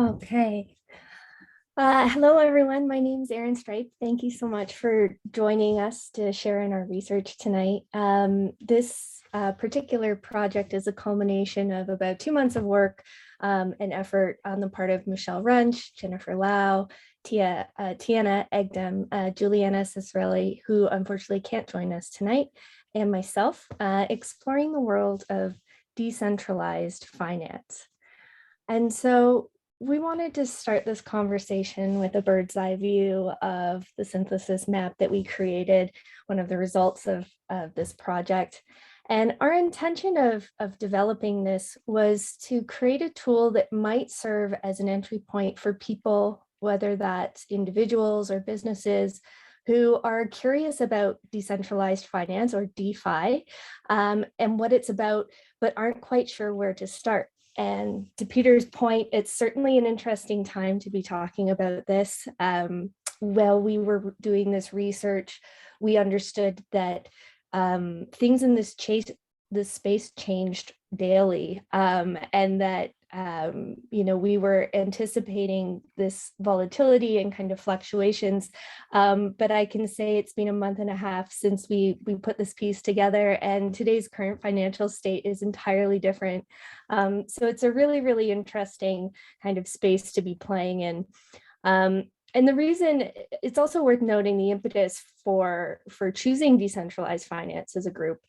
Okay. Hello, everyone. My name is Erin. Thank you so much for joining us to share in our research tonight. This particular project is a culmination of about 2 months of work and effort on the part of Michelle Runch, Jennifer Lau, Tiana, Eghdam, Juliana, Ciccarelli, who unfortunately can't join us tonight, and myself, exploring the world of decentralized finance. And so we wanted to start this conversation with a bird's eye view of the synthesis map that we created, one of the results of this project. And our intention of developing this was to create a tool that might serve as an entry point for people, whether that's individuals or businesses, who are curious about decentralized finance or DeFi and what it's about, but aren't quite sure where to start. And to Peter's point, it's certainly an interesting time to be talking about this. While we were doing this research, we understood that things in this space changed daily, and that we were anticipating this volatility and kind of fluctuations, but I can say it's been a month and a half since we put this piece together, and today's current financial state is entirely different. So it's a really, really interesting kind of space to be playing in. And the reason, it's also worth noting the impetus for choosing decentralized finance as a group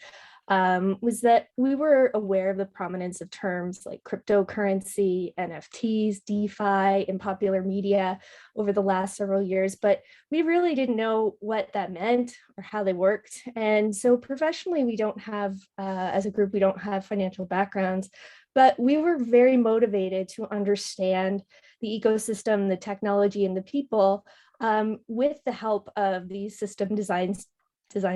was that we were aware of the prominence of terms like cryptocurrency, NFTs, DeFi in popular media over the last several years, but we really didn't know what that meant or how they worked. And so professionally, we don't have, as a group, we don't have financial backgrounds, but we were very motivated to understand the ecosystem, the technology, and the people with the help of these system design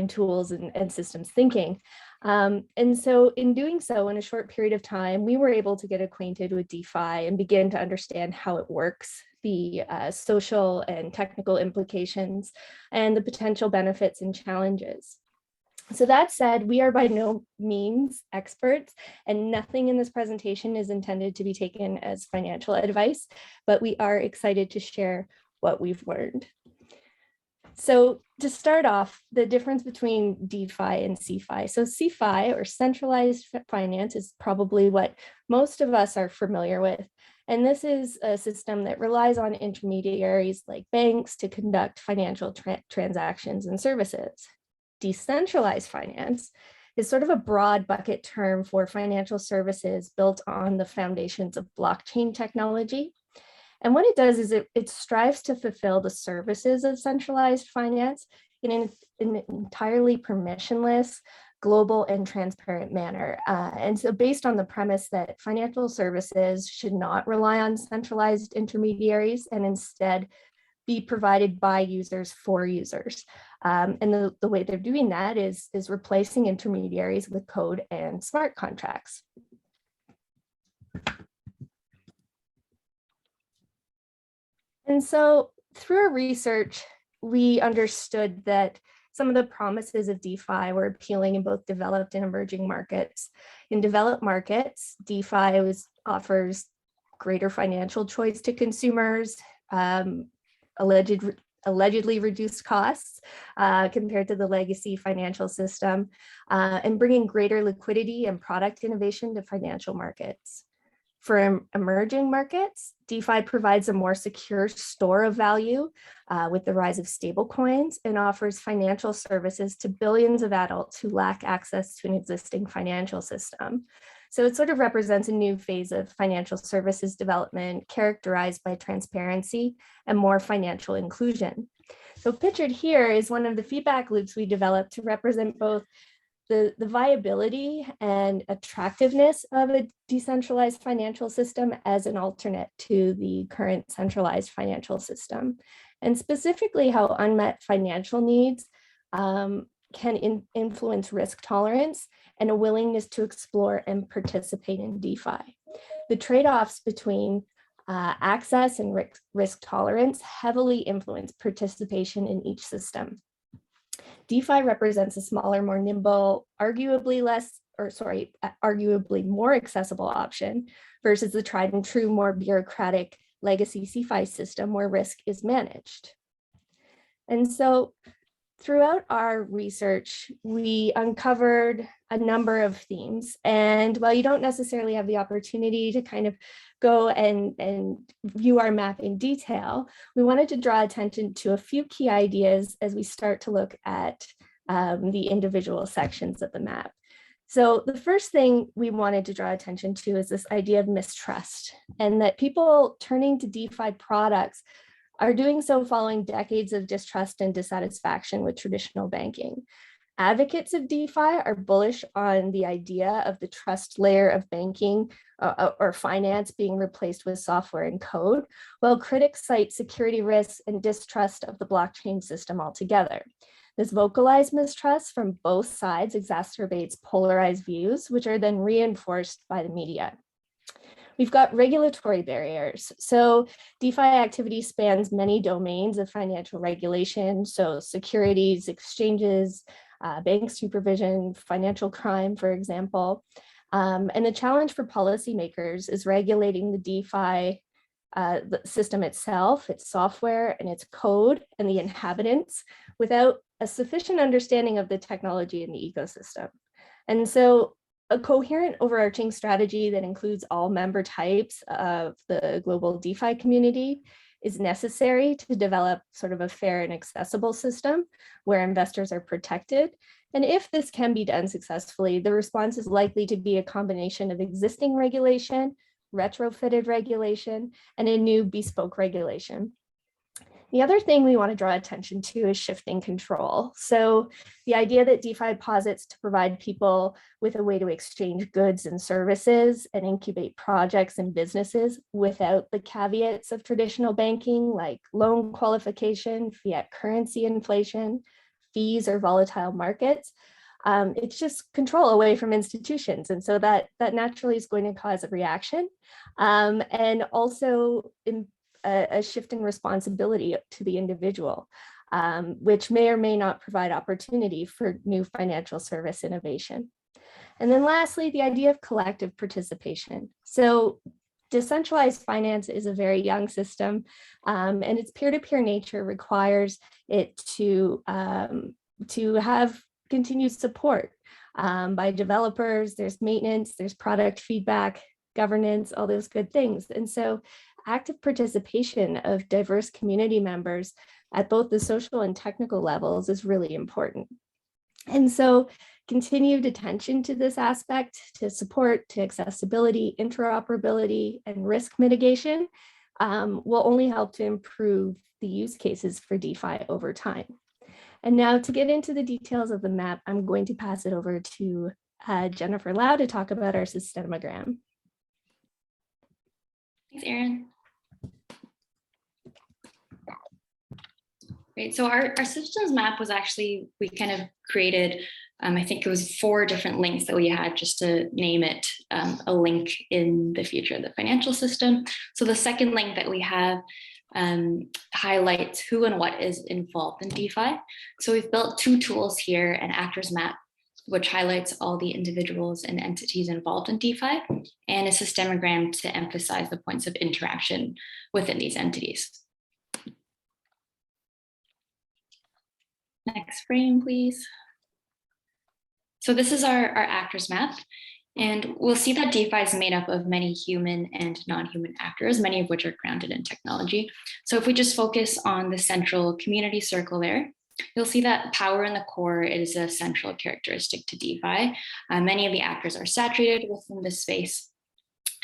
tools and systems thinking. And so in doing so, in a short period of time, we were able to get acquainted with DeFi and begin to understand how it works, the social and technical implications, and the potential benefits and challenges. So that said, we are by no means experts, and nothing in this presentation is intended to be taken as financial advice, but we are excited to share what we've learned. So to start off, the difference between DeFi and CeFi. So CeFi, or centralized finance, is probably what most of us are familiar with. And this is a system that relies on intermediaries like banks to conduct financial transactions and services. Decentralized finance is sort of a broad bucket term for financial services built on the foundations of blockchain technology. And what it does is it strives to fulfill the services of centralized finance in an entirely permissionless, global, and transparent manner. And so based on the premise that financial services should not rely on centralized intermediaries and instead be provided by users for users. And the way they're doing that is replacing intermediaries with code and smart contracts. And so through our research, we understood that some of the promises of DeFi were appealing in both developed and emerging markets. In developed markets, DeFi offers greater financial choice to consumers, allegedly reduced costs compared to the legacy financial system, and bringing greater liquidity and product innovation to financial markets. For emerging markets, DeFi provides a more secure store of value with the rise of stablecoins and offers financial services to billions of adults who lack access to an existing financial system. So it sort of represents a new phase of financial services development characterized by transparency and more financial inclusion. So pictured here is one of the feedback loops we developed to represent both the viability and attractiveness of a decentralized financial system as an alternate to the current centralized financial system, and specifically how unmet financial needs can influence risk tolerance and a willingness to explore and participate in DeFi. The trade-offs between access and risk tolerance heavily influence participation in each system. DeFi represents a smaller, more nimble, arguably more accessible option versus the tried and true, more bureaucratic legacy CeFi system where risk is managed. And so throughout our research, we uncovered a number of themes. And while you don't necessarily have the opportunity to kind of go and view our map in detail, we wanted to draw attention to a few key ideas as we start to look at the individual sections of the map. So the first thing we wanted to draw attention to is this idea of mistrust, and that people turning to DeFi products are doing so following decades of distrust and dissatisfaction with traditional banking. Advocates of DeFi are bullish on the idea of the trust layer of banking or finance being replaced with software and code, while critics cite security risks and distrust of the blockchain system altogether. This vocalized mistrust from both sides exacerbates polarized views, which are then reinforced by the media. We've got regulatory barriers. So DeFi activity spans many domains of financial regulation, so securities, exchanges, bank supervision, financial crime, for example. And the challenge for policymakers is regulating the DeFi the system itself, its software and its code and the inhabitants without a sufficient understanding of the technology and the ecosystem. And so a coherent overarching strategy that includes all member types of the global DeFi community is necessary to develop sort of a fair and accessible system where investors are protected. And if this can be done successfully, the response is likely to be a combination of existing regulation, retrofitted regulation, and a new bespoke regulation. The other thing we want to draw attention to is shifting control. So the idea that DeFi posits to provide people with a way to exchange goods and services and incubate projects and businesses without the caveats of traditional banking, like loan qualification, fiat currency inflation, fees, or volatile markets. It's just control away from institutions. And so that naturally is going to cause a reaction, and also a shift in responsibility to the individual, which may or may not provide opportunity for new financial service innovation. And then lastly, the idea of collective participation. So decentralized finance is a very young system, and its peer-to-peer nature requires it to have continued support by developers. There's maintenance, there's product feedback, governance, all those good things. And so active participation of diverse community members at both the social and technical levels is really important. And so continued attention to this aspect, to support, to accessibility, interoperability, and risk mitigation will only help to improve the use cases for DeFi over time. And now to get into the details of the map, I'm going to pass it over to Jennifer Lau to talk about our systemogram. Thanks, Erin. Great, so our systems map was actually, we kind of created, I think it was 4 different links that we had just to name it a link in the future of the financial system. So the second link that we have highlights who and what is involved in DeFi. So we've built 2 tools here, an actors map, which highlights all the individuals and entities involved in DeFi, and a systemogram to emphasize the points of interaction within these entities. Next frame, please. So this is our actors map, and we'll see that DeFi is made up of many human and non-human actors, many of which are grounded in technology. So if we just focus on the central community circle there, you'll see that power in the core is a central characteristic to DeFi. Many of the actors are saturated within this space.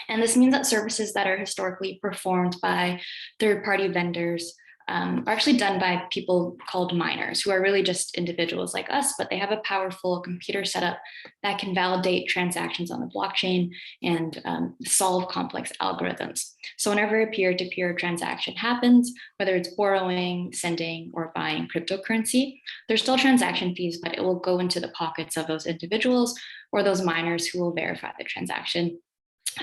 And this means that services that are historically performed by third-party vendors are actually done by people called miners, who are really just individuals like us, but they have a powerful computer setup that can validate transactions on the blockchain and solve complex algorithms. So whenever a peer-to-peer transaction happens, whether it's borrowing, sending, or buying cryptocurrency, there's still transaction fees, but it will go into the pockets of those individuals or those miners who will verify the transaction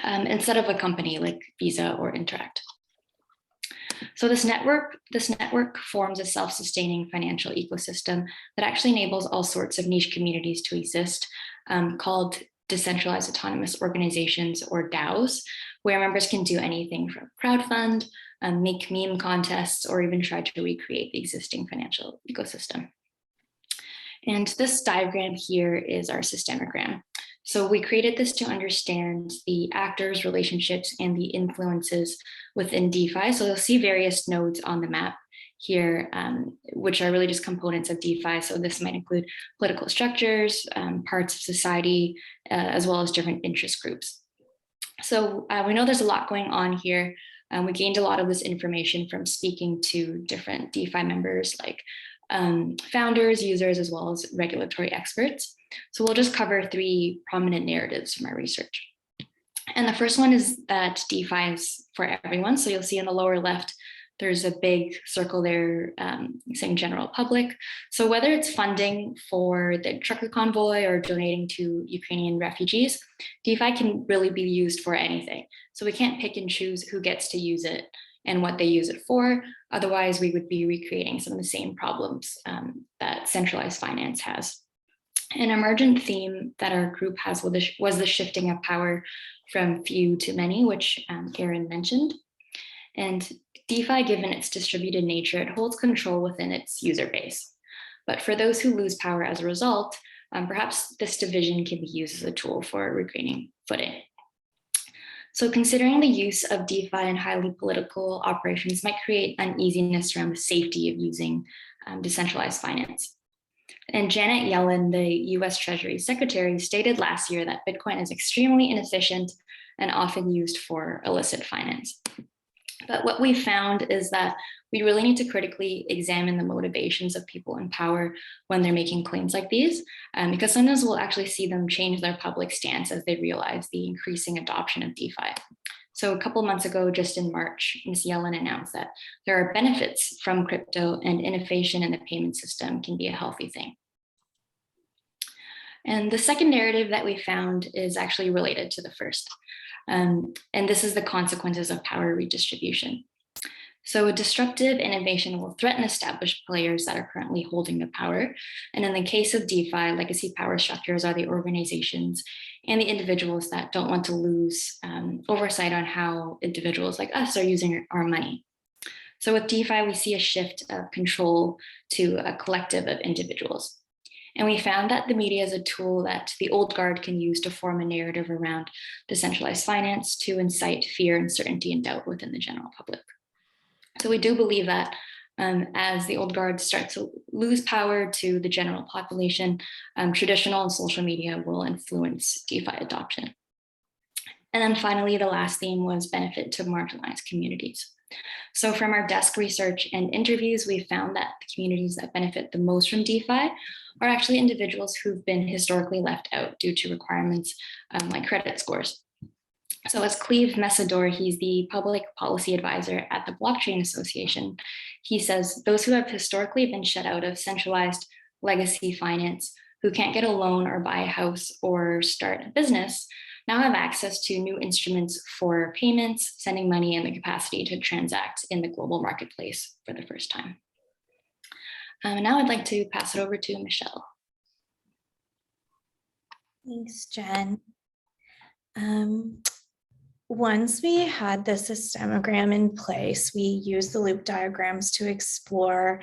instead of a company like Visa or Interact. So this network forms a self-sustaining financial ecosystem that actually enables all sorts of niche communities to exist, called Decentralized Autonomous Organizations, or DAOs, where members can do anything from crowdfund, make meme contests, or even try to recreate the existing financial ecosystem. And this diagram here is our systemogram. So we created this to understand the actors, relationships, and the influences within DeFi. So you'll see various nodes on the map here, which are really just components of DeFi. So this might include political structures, parts of society, as well as different interest groups. So we know there's a lot going on here. We gained a lot of this information from speaking to different DeFi members, like founders, users, as well as regulatory experts. So we'll just cover 3 prominent narratives from our research. And the first one is that DeFi is for everyone. So you'll see in the lower left, there's a big circle there saying general public. So whether it's funding for the trucker convoy or donating to Ukrainian refugees, DeFi can really be used for anything. So we can't pick and choose who gets to use it and what they use it for. Otherwise, we would be recreating some of the same problems that centralized finance has. An emergent theme that our group has was the shifting of power from few to many, which Erin mentioned. And DeFi, given its distributed nature, it holds control within its user base. But for those who lose power as a result, perhaps this division can be used as a tool for regaining footing. So considering the use of DeFi in highly political operations might create uneasiness around the safety of using decentralized finance. And Janet Yellen, the US Treasury Secretary, stated last year that Bitcoin is extremely inefficient and often used for illicit finance. But what we found is that we really need to critically examine the motivations of people in power when they're making claims like these, because sometimes we'll actually see them change their public stance as they realize the increasing adoption of DeFi. So a couple months ago, just in March, Ms. Yellen announced that there are benefits from crypto, and innovation in the payment system can be a healthy thing. And the second narrative that we found is actually related to the first. And this is the consequences of power redistribution. So a disruptive innovation will threaten established players that are currently holding the power. And in the case of DeFi, legacy power structures are the organizations and the individuals that don't want to lose oversight on how individuals like us are using our money. So with DeFi, we see a shift of control to a collective of individuals. And we found that the media is a tool that the old guard can use to form a narrative around decentralized finance to incite fear, uncertainty, and doubt within the general public. So we do believe that as the old guard starts to lose power to the general population, traditional and social media will influence DeFi adoption. And then finally, the last theme was benefit to marginalized communities. So from our desk research and interviews, we found that the communities that benefit the most from DeFi are actually individuals who've been historically left out due to requirements like credit scores. So as Cleve Messador, he's the public policy advisor at the Blockchain Association. He says those who have historically been shut out of centralized legacy finance, who can't get a loan or buy a house or start a business, now have access to new instruments for payments, sending money, and the capacity to transact in the global marketplace for the first time. And now I'd like to pass it over to Michelle. Thanks, Jen. Once we had the systemogram in place, we used the loop diagrams to explore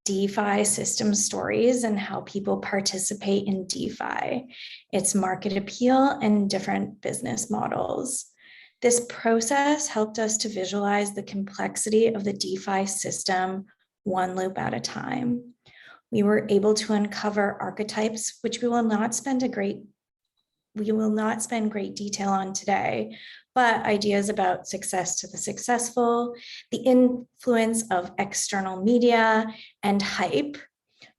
DeFi system stories and how people participate in DeFi, its market appeal, and different business models. This process helped us to visualize the complexity of the DeFi system one loop at a time. We were able to uncover archetypes, which we will not spend great detail on today, but ideas about success to the successful, the influence of external media and hype,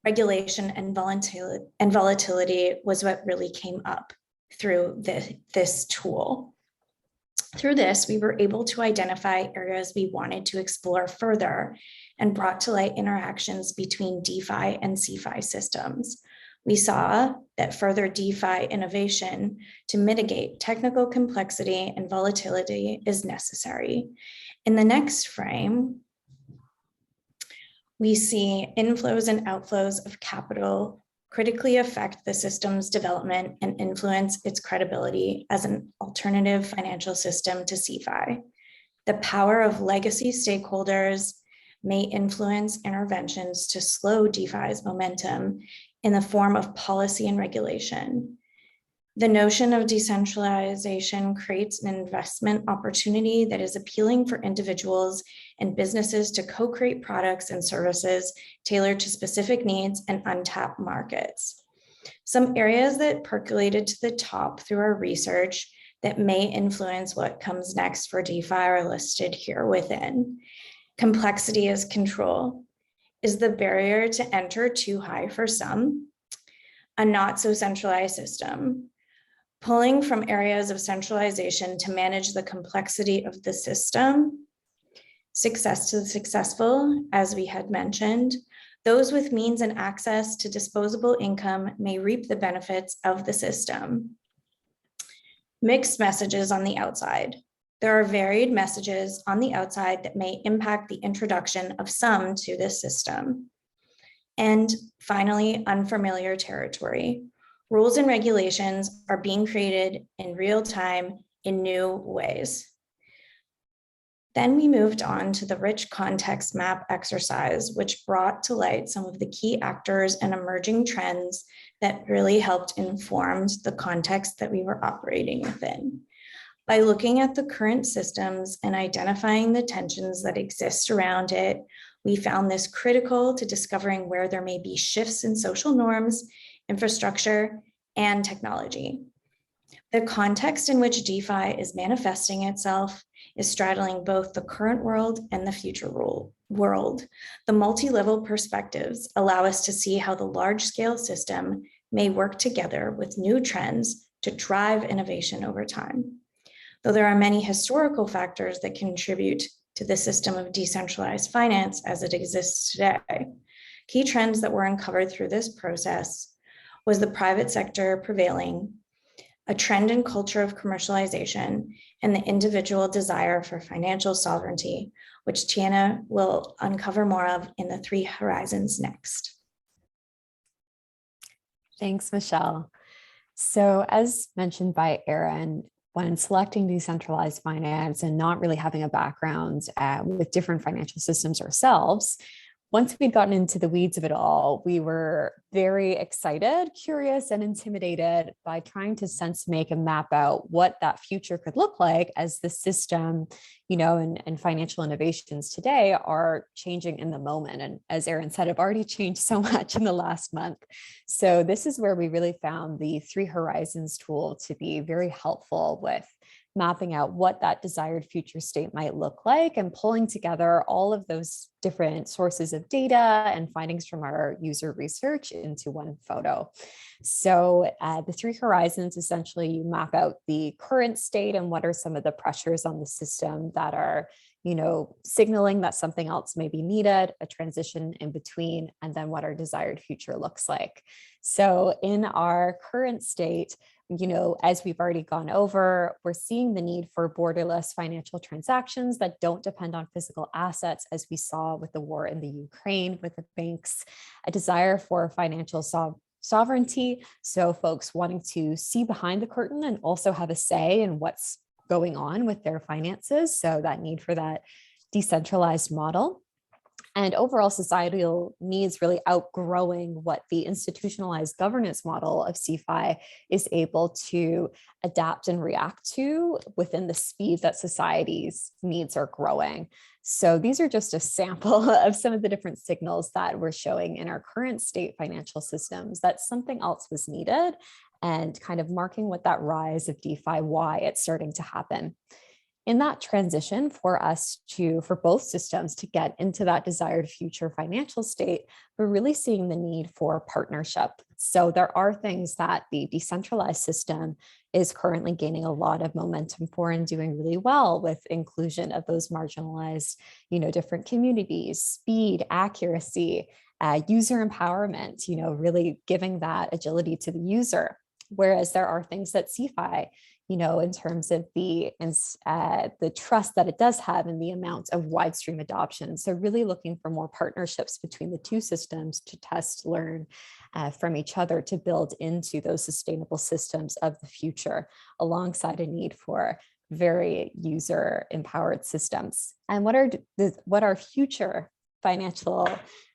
regulation and volatility was what really came up through this tool. Through this, we were able to identify areas we wanted to explore further and brought to light interactions between DeFi and CeFi systems. We saw that further DeFi innovation to mitigate technical complexity and volatility is necessary. In the next frame, we see inflows and outflows of capital critically affect the system's development and influence its credibility as an alternative financial system to CeFi. The power of legacy stakeholders may influence interventions to slow DeFi's momentum in the form of policy and regulation. The notion of decentralization creates an investment opportunity that is appealing for individuals and businesses to co-create products and services tailored to specific needs and untapped markets. Some areas that percolated to the top through our research that may influence what comes next for DeFi are listed here within. Complexity as control. Is the barrier to enter too high for some? A not so centralized system. Pulling from areas of centralization to manage the complexity of the system. Success to the successful, as we had mentioned. Those with means and access to disposable income may reap the benefits of the system. Mixed messages on the outside. There are varied messages on the outside that may impact the introduction of some to this system. And finally, unfamiliar territory. Rules and regulations are being created in real time in new ways. Then we moved on to the rich context map exercise, which brought to light some of the key actors and emerging trends that really helped inform the context that we were operating within. By looking at the current systems and identifying the tensions that exist around it, we found this critical to discovering where there may be shifts in social norms, infrastructure, and technology. The context in which DeFi is manifesting itself is straddling both the current world and the future world. The multi-level perspectives allow us to see how the large-scale system may work together with new trends to drive innovation over time. Though there are many historical factors that contribute to the system of decentralized finance as it exists today, key trends that were uncovered through this process was the private sector prevailing, a trend and culture of commercialization, and the individual desire for financial sovereignty, which Tiana will uncover more of in the 3 horizons next. Thanks, Michelle. So as mentioned by Erin, when selecting decentralized finance and not really having a background with different financial systems ourselves, once we'd gotten into the weeds of it all, we were very excited, curious, and intimidated by trying to sense make and map out what that future could look like as the system, and financial innovations today are changing in the moment. And as Erin said, have already changed so much in the last month. So this is where we really found the 3 Horizons tool to be very helpful with mapping out what that desired future state might look like and pulling together all of those different sources of data and findings from our user research into one photo. So the 3 horizons, essentially you map out the current state and what are some of the pressures on the system that are signaling that something else may be needed, a transition in between, and then what our desired future looks like. So in our current state, as we've already gone over, we're seeing the need for borderless financial transactions that don't depend on physical assets, as we saw with the war in the Ukraine, with the banks, a desire for financial sovereignty. So folks wanting to see behind the curtain and also have a say in what's going on with their finances. So that need for that decentralized model. And overall societal needs really outgrowing what the institutionalized governance model of CeFi is able to adapt and react to within the speed that society's needs are growing. So these are just a sample of some of the different signals that we're showing in our current state financial systems that something else was needed and kind of marking what that rise of DeFi, why it's starting to happen. In that transition for both systems to get into that desired future financial state, we're really seeing the need for partnership. So there are things that the decentralized system is currently gaining a lot of momentum for and doing really well with inclusion of those marginalized, different communities, speed, accuracy, user empowerment, really giving that agility to the user. Whereas there are things that CeFi, in terms of the trust that it does have and the amount of wide stream adoption. So really looking for more partnerships between the 2 systems to test, learn from each other to build into those sustainable systems of the future, alongside a need for very user empowered systems. And what our future financial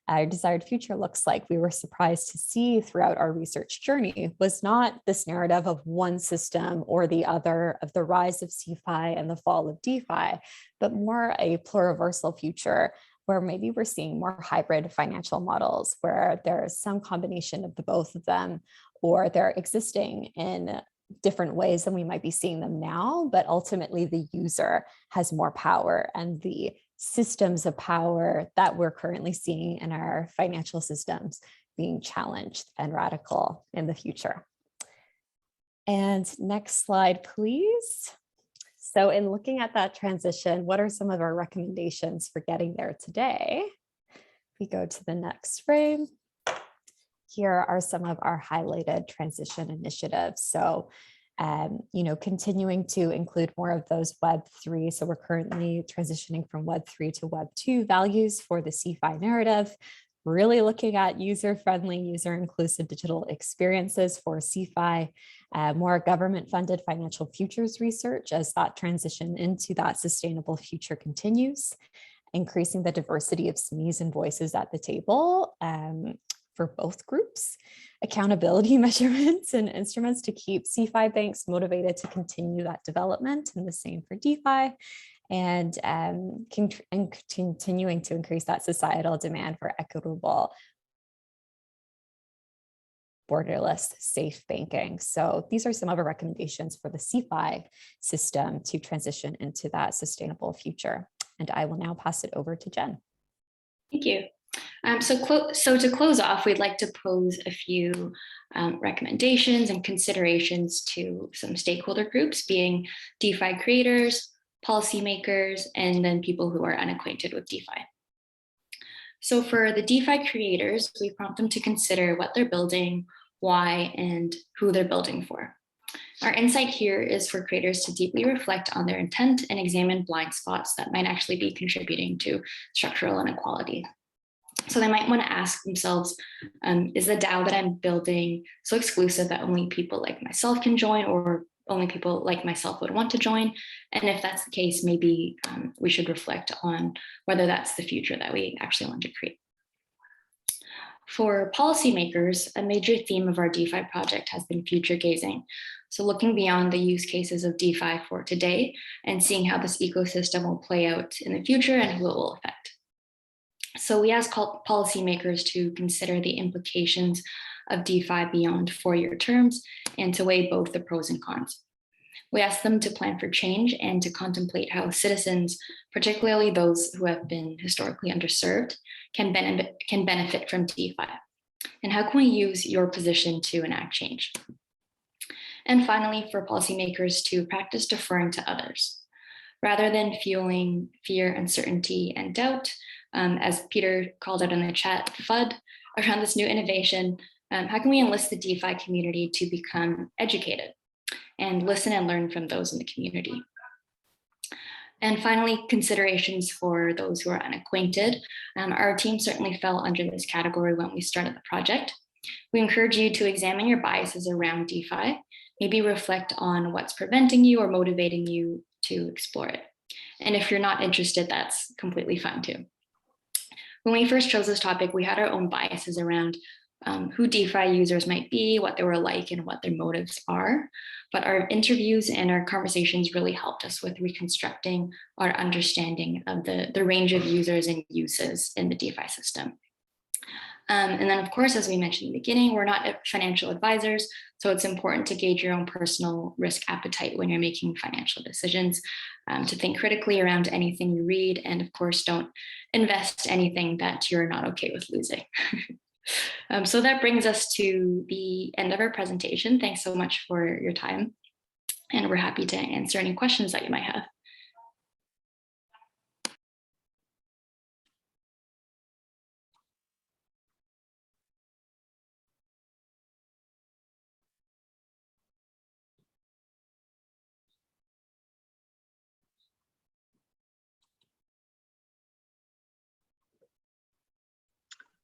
our desired future looks like, we were surprised to see throughout our research journey, was not this narrative of one system or the other, of the rise of CeFi and the fall of DeFi, but more a pluriversal future where maybe we're seeing more hybrid financial models where there's some combination of the both of them, or they're existing in different ways than we might be seeing them now, but ultimately the user has more power, and the systems of power that we're currently seeing in our financial systems being challenged and radical in the future. And next slide, please. So in looking at that transition, what are some of our recommendations for getting there today? We go to the next frame. Here are some of our highlighted transition initiatives. So, continuing to include more of those Web3. So we're currently transitioning from Web3 to Web2 values for the CeFi narrative, really looking at user-friendly, user-inclusive digital experiences for CeFi, more government-funded financial futures research as that transition into that sustainable future continues, increasing the diversity of SMEs and voices at the table for both groups, accountability measurements and instruments to keep CeFi banks motivated to continue that development, and the same for DeFi, and continuing to increase that societal demand for equitable, borderless, safe banking. So these are some of our recommendations for the CeFi system to transition into that sustainable future. And I will now pass it over to Jenn. Thank you. So to close off, we'd like to pose a few recommendations and considerations to some stakeholder groups, being DeFi creators, policymakers, and then people who are unacquainted with DeFi. So for the DeFi creators, we prompt them to consider what they're building, why, and who they're building for. Our insight here is for creators to deeply reflect on their intent and examine blind spots that might actually be contributing to structural inequality. So they might want to ask themselves, is the DAO that I'm building so exclusive that only people like myself can join, or only people like myself would want to join? And if that's the case, maybe we should reflect on whether that's the future that we actually want to create. For policymakers, a major theme of our DeFi project has been future gazing. So looking beyond the use cases of DeFi for today and seeing how this ecosystem will play out in the future and who it will affect. So we ask policymakers to consider the implications of DeFi beyond 4-year terms and to weigh both the pros and cons. We ask them to plan for change and to contemplate how citizens, particularly those who have been historically underserved, can benefit from DeFi. And how can we use your position to enact change? And finally, for policymakers to practice deferring to others. Rather than fueling fear, uncertainty, and doubt, as Peter called out in the chat, FUD, around this new innovation, how can we enlist the DeFi community to become educated and listen and learn from those in the community? And finally, considerations for those who are unacquainted. Our team certainly fell under this category when we started the project. We encourage you to examine your biases around DeFi, maybe reflect on what's preventing you or motivating you to explore it. And if you're not interested, that's completely fine too. When we first chose this topic, we had our own biases around who DeFi users might be, what they were like, and what their motives are. But our interviews and our conversations really helped us with reconstructing our understanding of the range of users and uses in the DeFi system. And then, of course, as we mentioned in the beginning, we're not financial advisors, so it's important to gauge your own personal risk appetite when you're making financial decisions, to think critically around anything you read, and of course, don't invest anything that you're not okay with losing. So that brings us to the end of our presentation. Thanks so much for your time, and we're happy to answer any questions that you might have.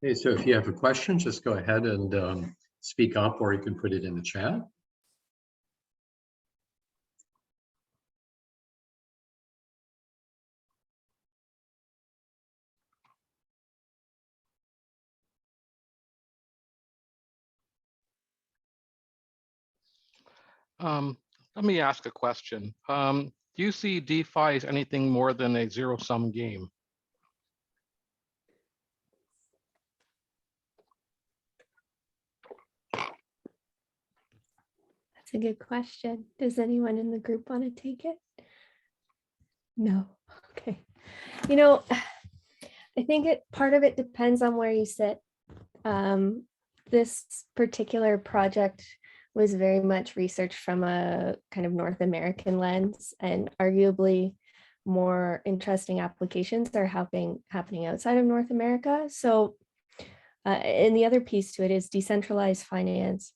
Okay, so if you have a question, just go ahead and speak up, or you can put it in the chat. Let me ask a question. Do you see DeFi as anything more than a zero-sum game? That's a good question. Does anyone in the group want to take it? No. Okay. You know, I think part of it depends on where you sit. This particular project was very much researched from a kind of North American lens, and arguably more interesting applications are happening outside of North America. So, and the other piece to it is decentralized finance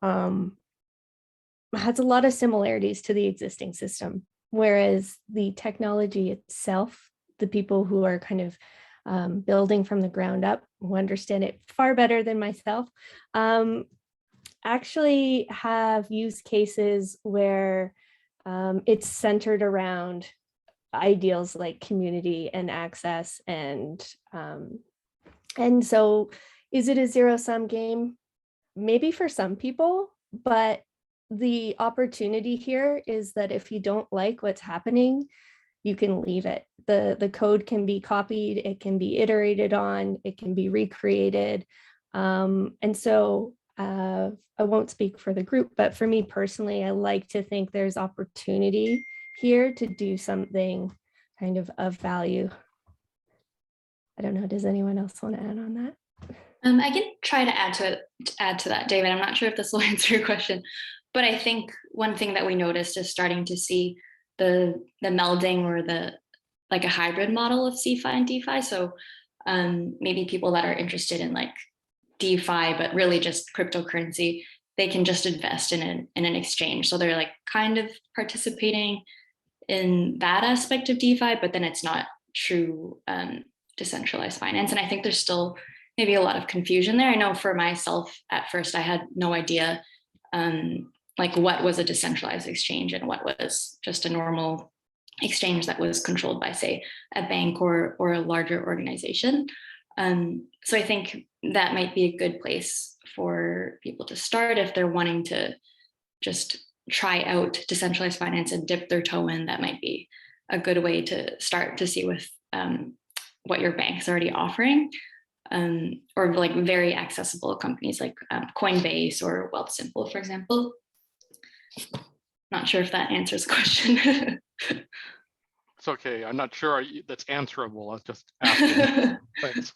has a lot of similarities to the existing system, whereas the technology itself, the people who are kind of building from the ground up, who understand it far better than myself, actually have use cases where it's centered around ideals like community and access, and so is it a zero-sum game? Maybe for some people, but the opportunity here is that if you don't like what's happening, you can leave it. The code can be copied, it can be iterated on, it can be recreated. And so I won't speak for the group, but for me personally, I like to think there's opportunity here to do something kind of value. I don't know, does anyone else want to add on that? I can try to add to that, David. I'm not sure if this will answer your question, but I think one thing that we noticed is starting to see the melding or like a hybrid model of CeFi and DeFi. So maybe people that are interested in like DeFi, but really just cryptocurrency, they can just invest in an exchange. So they're like kind of participating in that aspect of DeFi, but then it's not true decentralized finance. And I think there's still maybe a lot of confusion there. I know for myself, at first, I had no idea like what was a decentralized exchange and what was just a normal exchange that was controlled by, say, a bank or a larger organization. So I think that might be a good place for people to start if they're wanting to just try out decentralized finance and dip their toe in. That might be a good way to start to see with what your bank's already offering, or like very accessible companies like Coinbase or Wealthsimple, for example. Not sure if that answers the question. It's okay. I'm not sure that's answerable. I was just asking. Thanks.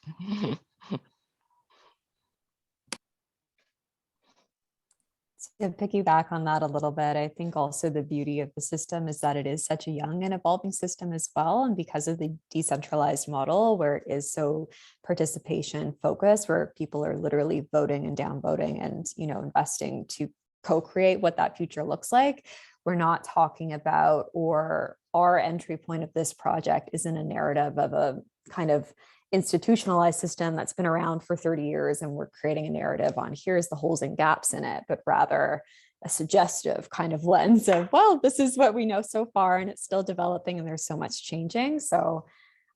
To piggyback on that a little bit, I think also the beauty of the system is that it is such a young and evolving system as well. And because of the decentralized model, where it is so participation focused, where people are literally voting and downvoting and, you know, investing to co-create what that future looks like, we're not talking about, or our entry point of this project isn't a narrative of a kind of institutionalized system that's been around for 30 years and we're creating a narrative on here's the holes and gaps in it, but rather a suggestive kind of lens of, well, this is what we know so far and it's still developing and there's so much changing. So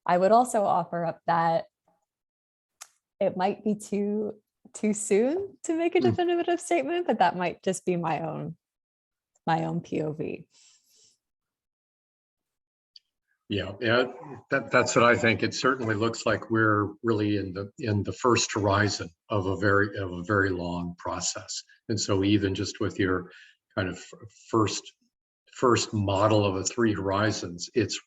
I would also offer up that it might be too soon to make a definitive statement, but that might just be my own POV. Yeah, that's what I think. It certainly looks like we're really in the first horizon of a very long process. And so even just with your kind of first model of a 3 horizons, it's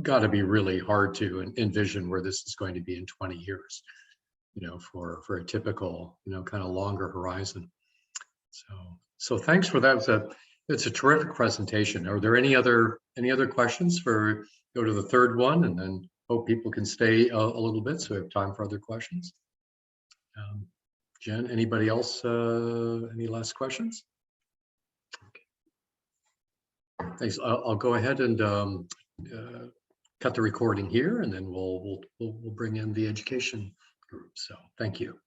got to be really hard to envision where this is going to be in 20 years, you know, for a typical, you know, kind of longer horizon. So thanks for that. It's a terrific presentation. Are there any other questions for? Go to the third one and then hope people can stay a little bit so we have time for other questions. Jen, anybody else, any last questions? Okay. Thanks. I'll go ahead and cut the recording here and then we'll bring in the education group. So thank you.